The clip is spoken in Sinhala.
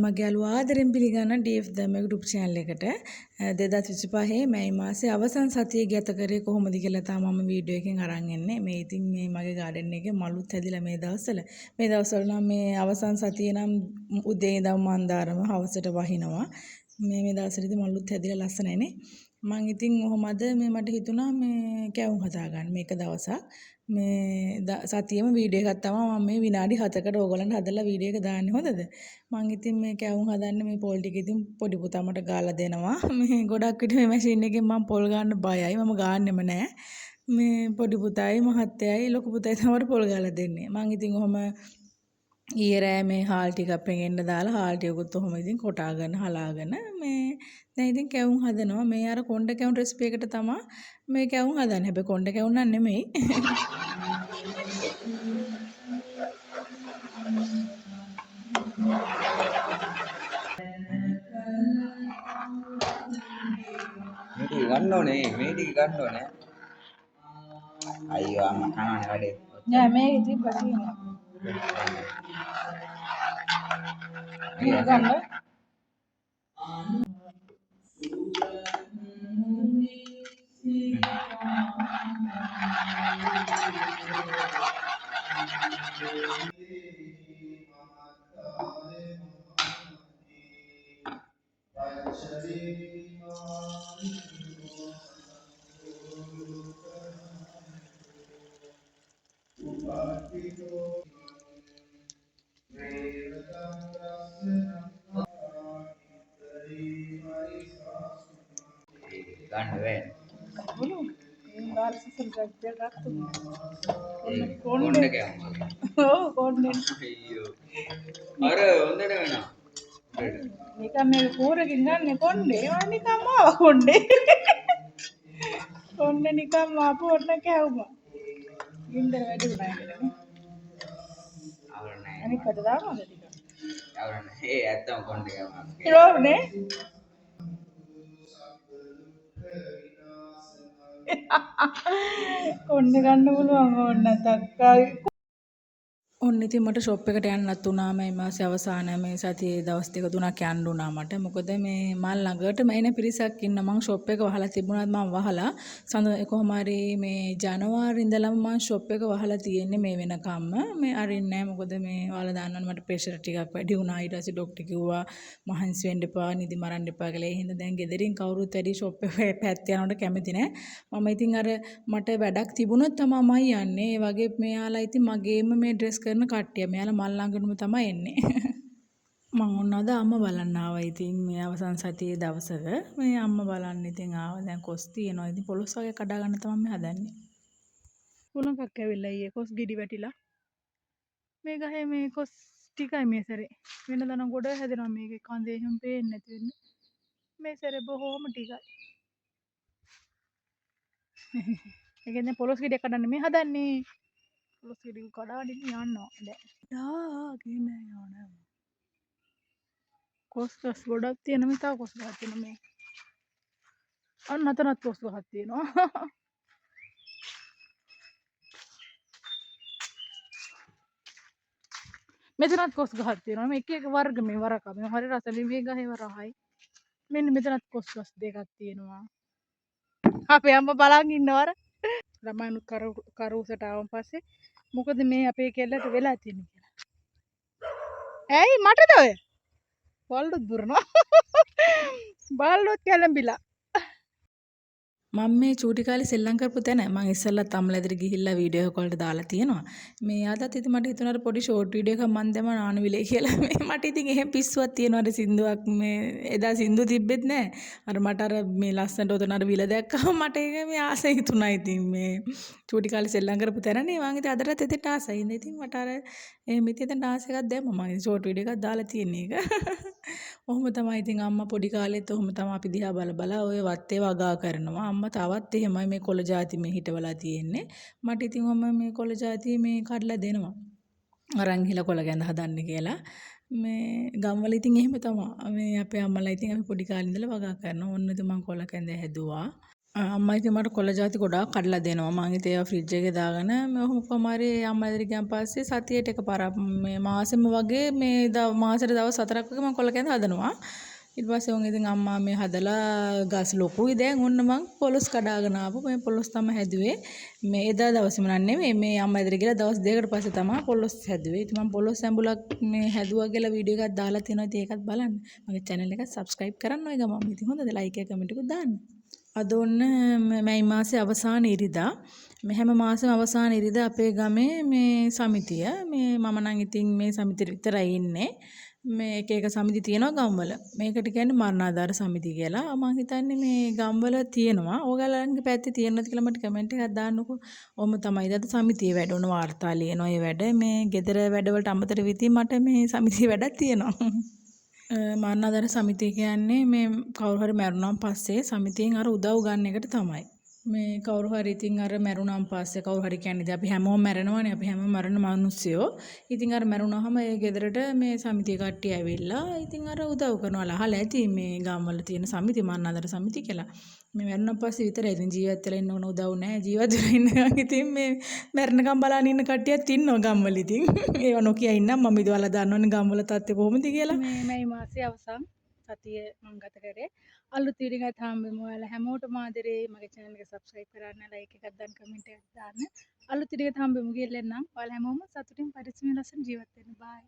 මගේ යාළුවා ආදරෙන් පිළිගන්න DF දම ගෲප් channel එකට 2025 මැයි මාසේ අවසන් සතියේ ගත කරේ කොහොමද කියලා තමයි මම වීඩියෝ එකෙන් අරන් එන්නේ. මේ ඉතින් මේ මගේ ගාඩන් එකේ මලුත් හැදිලා මේ දවස්වල. මේ දවස්වල නම් මේ අවසන් සතියේ නම් උදේ ඉඳන් මන්දාරම හවසට වහිනවා. මේ දවස්වල ඉතින් මලුත් හැදිලා ලස්සනයි නේ. මං ඉතින් ඔහොමද මේ මට හිතුණා මේ කැවුම් හදාගන්න මේක දවසක්. මේ සතියෙම වීඩියෝ එකක් තමයි මම මේ විනාඩි 7කට ඕගොල්ලන්ට හදලා වීඩියෝ එක දාන්නේ හොඳද? මං ඉතින් මේ කැවුම් හදන්න මේ පොල් ටික ඉතින් පොඩි පුතා මට ගාලා දෙනවා. මේ ගොඩක් විට මේ මැෂින් එකෙන් මම පොල් ගන්න බයයි. මම ගන්නෙම නෑ. මේ පොඩි පුතායි මහත්තයයි ලොකු පුතායි තමයි පොල් ගාලා දෙන්නේ. මං ඉතින් ඔහොම ඊයේ රෑ මේ හාල් ටිකක් පෙඟෙන්න දාලා හාල් ටිකකුත් ඔහොම ඉතින් කොටාගෙන හලාගෙන මේ දැන් ඉතින් කැවුම් හදනවා. මේ අර කොණ්ඩ කැවුම් රෙසිපි එකට තමයි මේ කැවුම් හදන්නේ. හැබැයි කොණ්ඩ කැවුම් නම් නෙමෙයි. මේක ගන්න ඕනේ මේ ටික ගන්න ඕනේ අයියෝ අම්මා කනවනේ වැඩේ නෑ මේක ඉතින් බසිනවා මේක ගන්න ගන්න වෙන්නේ බලු මේ බාර සිසල් ගක්ද ගත්තු කොණ්ඩ කැවුම් ඔව් කොණ්ඩේ අයියෝ අර හොඳට වෙනවා නිකන් මේ කෝරකින් ගන්න කොණ්ඩේ ඒවා නිකන් මාව කොණ්ඩේ කොණ්ඩේ නිකන් මාපු ඔන්න කැවුමා ගින්දර වැඩි වුණා කියලා අවරණයි අනික කට දානවද ටික අවරණයි ඒ ඇත්තම කොණ්ඩ කැවුම් ඒවනේ කොණ්ඩේ ගන්න පුළුවන් ඕන්න තක්කාගේ ඔන්න ඉතින් මට ෂොප් එකට යන්නත් උනා මේ මාසේ අවසාන මේ සතියේ දවස් දෙක තුනක් යන්න උනා මට. මොකද මේ මල් ළඟටම එන පිරිසක් ඉන්න මං ෂොප් එක වහලා තිබුණාත් මං වහලා කොහොම හරි මේ ජනවාරි ඉඳලම මං ෂොප් එක වහලා තියෙන්නේ මේ වෙනකම්ම. මේ අරින්නේ නැහැ මොකද මේ ඔයාලා දන්නවනේ මට ප්‍රෙෂර් ටිකක් වැඩි වුණා. ඊට පස්සේ ડોක්ටර් කිව්වා මහන්සි වෙන්න එපා, නිදි මරන්න එපා කියලා. ඒ හින්දා දැන් ගෙදරින් කවුරුත් වැඩි ෂොප් එකේ පැත්ත යනකොට කැමති නැහැ. මම ඉතින් අර මට වැඩක් තිබුණොත් තමයි යන්නේ. ඒ වගේ මෙයාලා ඉතින් මගේම මේ ඩ්‍රෙස් කරන කට්ටිය මෙයාලා මල් ළඟටම තමයි එන්නේ. මම ඔන්නද අම්මා බලන්න ආවා. ඉතින් මේ අවසන් සතියේ දවසක මේ අම්මා බලන්න ඉතින් ආවා. දැන් කොස් තියෙනවා. ඉතින් පොලොස් වගේ කඩා ගන්න තමයි මේ හදන්නේ. කුලංකක් ඇවිල්ලා ඊයේ කොස් ගෙඩි වැටිලා. මේ ගහේ මේ කොස් ටිකයි මේ සැරේ. වෙනදා නම් ගොඩ හැදෙනවා මේකේ කඳේ හැම පේන්නේ නැති වෙන්නේ. මේ සැරේ බොහොම ටිකයි. ඒ කියන්නේ පොලොස් ගෙඩියක් කඩන්න මේ හදන්නේ. පොලොස් ගෙඩි කඩාගෙන යනවා දැන්. යාගෙන යනවා. කොස් ගොඩක් තියෙන මේ තව කොස් ගහක් තියෙන මේ. අන්න අතනත් කොස් ගහක් තියෙනවා. මෙතනත් කොස් ගහක් තියෙනවා. මේ එක එක වර්ග මේ වරක මේ හරි රසලි මේ ගහේ වරහයි. මෙන්න මෙතනත් කොස් දෙකක් තියෙනවා. අපේ අම්මා බලන් ඉන්නවර. ළමයිනුත් කරුසට ආවන් පස්සේ මොකද මේ අපේ කෙල්ලට වෙලා තියෙන්නේ කියලා. ඇයි මටද ඔය? බල්ලොත් දුරනවා. බල්ලොත් කැළඹිලා. මම මේ චූටි කාලේ සෙල්ලම් කරපු තැන මම ඉස්සෙල්ලත් අම්මලෙදට ගිහිල්ලා වීඩියෝ එක වලට දාලා තියෙනවා. මේ ආදත් ඉතින් මට හිතුණා අර පොඩි ෂෝට් වීඩියෝ එකක් මන් දැම්ම නානුවිලේ කියලා. මේ මට ඉතින් එහෙම පිස්සුවක් තියෙනවා අර සින්දුවක් මේ එදා සින්දු තිබ්බෙත් නෑ. අර මට අර මේ ලස්සනට උතන අර විල දැක්කම මට ඒක මේ ආසයි හිතුණා. ඉතින් මේ චූටි කාලේ සෙල්ලම් කරපු තැනනේ මම ඉතින් අදටත් එතෙන්ට ආසයි. ඉතින් මට අර එහෙම ඉතින් ආස එකක් දැම්මා. මම ෂෝට් වීඩියෝ එකක් දාලා තියෙන එක. ඔහොම තමයි ඉතින් අම්මා පොඩි කාලෙත් ඔහොම තමයි අපි දිහා බල ඔය වත්තේ වගා කරනවා. අම්මා තවත් එහෙමයි මේ කොළ ಜಾති මේ හිටවලා තියෙන්නේ. මට ඉතින් ඔහම මේ කොළ ಜಾති මේ කඩලා දෙනවා. අරන් ගිහලා කොළ ගැඳ හදන්න කියලා. මේ ගම්වල ඉතින් එහෙම තමයි. මේ අපේ අම්මලා ඉතින් අපි පොඩි කාලේ ඉඳලා වගා කරනවා. ඔන්න ඉතින් මම කොළ කැඳ හැදුවා. අම්මා ඉතින් මට කොළ ಜಾති ගොඩාක් කඩලා දෙනවා. මං ඉතින් ඒවා ෆ්‍රිජ් එකේ දාගෙන මේ ඔහොම කොමාරි අම්මා ඉදිරිය ගියන් පස්සේ සතියේට එකපාරක් මේ මාසෙම වගේ මේ මාසෙට දවස් 4ක් වගේ මං කොළ කැඳ හදනවා. ඊට පස්සේ උන් ඉතින් අම්මා මේ හදලා ගස් ලොකුයි දැන් ඔන්න මං පොලොස් කඩාගෙන ආපු මේ පොලොස් තමයි හැදුවේ. මේ එදා දවසේම නෙමෙයි මේ අම්මා ඉදිරිය ගිහලා දවස් දෙකකට පස්සේ තමයි පොලොස් හැදුවේ. ඉතින් මං පොලොස් ඇඹුලක් මේ හැදුවා කියලා වීඩියෝ එකක් දාලා තියෙනවා. ඉතින් ඒකත් බලන්න. මගේ channel එක subscribe කරන්න ඔය ගමන්. ඉතින් හොඳද like එක comment එකක් දාන්න. අද ඔන්න මැයි මාසේ අවසාන ඉරිදා මේ හැම මාසෙම අවසාන ඉරිදා අපේ ගමේ මේ සමිතිය මේ මම නම් ඉතින් මේ සමිතියට විතරයි ඉන්නේ මේ එක එක සමිති තියෙනවා ගම්වල මේකට කියන්නේ මරණාධාර සමිතිය කියලා මම හිතන්නේ මේ ගම්වල තියෙනවා ඕගලන්ගේ පැත්තේ තියෙනවද කියලා මට කමෙන්ට් එකක් දාන්නකෝ ඔහොම තමයි අද සමිතියේ වැඩ උන වාර්තා ලියනවා ඒ වැඩ මේ ගෙදර වැඩවලට අමතර විදිහ මට මේ සමිතියේ වැඩක් තියෙනවා මරණාධාර සමිතිය කියන්නේ මේ කවුරු හරි මැරුණාන් පස්සේ සමිතියෙන් අර උදව් ගන්න එකට තමයි. මේ කවුරු හරි ඉතින් අර මැරුණාන් පස්සේ කවුරු හරි කියන්නේ ඉතින් අපි හැමෝම මැරෙනවනේ අපි හැමෝම මරණ මිනිස්සයෝ. ඉතින් අර මැරුණාම ඒ ගෙදරට මේ සමිතිය කට්ටිය ඇවිල්ලා ඉතින් අර උදව් කරනවා. අහලා ඇති මේ ගම්වල තියෙන සමිතිය මරණාධාර සමිතිය කියලා. මේ මැරුණාන් පස්සේ විතරයි ඉතින් ජීවත් වෙලා ඉන්න ඕන උදව් නැහැ. ජීවත් වෙලා ඉන්න ඉතින් මේ මැරෙනකම් බලන් ඉන්න කට්ටියත් ඉන්නවා ගම්වල ඉතින්. ඒව නොකිය ඉන්නම් මම ඉදවලා දන්නවනේ ගම්වල තත්ත්වය කොහොමද කියලා. මේ මාසේ අවසන් සතිය මම ගත කරේ අලුත් වීඩියෝ එකක් හම්බෙමු. ඔයාලා හැමෝටම ආදරේ මගේ channel එක subscribe කරන්න, like එකක් දාන්න, comment එකක් දාන්න. අලුත් වීඩියෝ එකක් හම්බෙමු කියලා නම් ඔයාලා හැමෝම සතුටින් පරිස්සමෙන් ලස්සන ජීවත් වෙන්න. bye.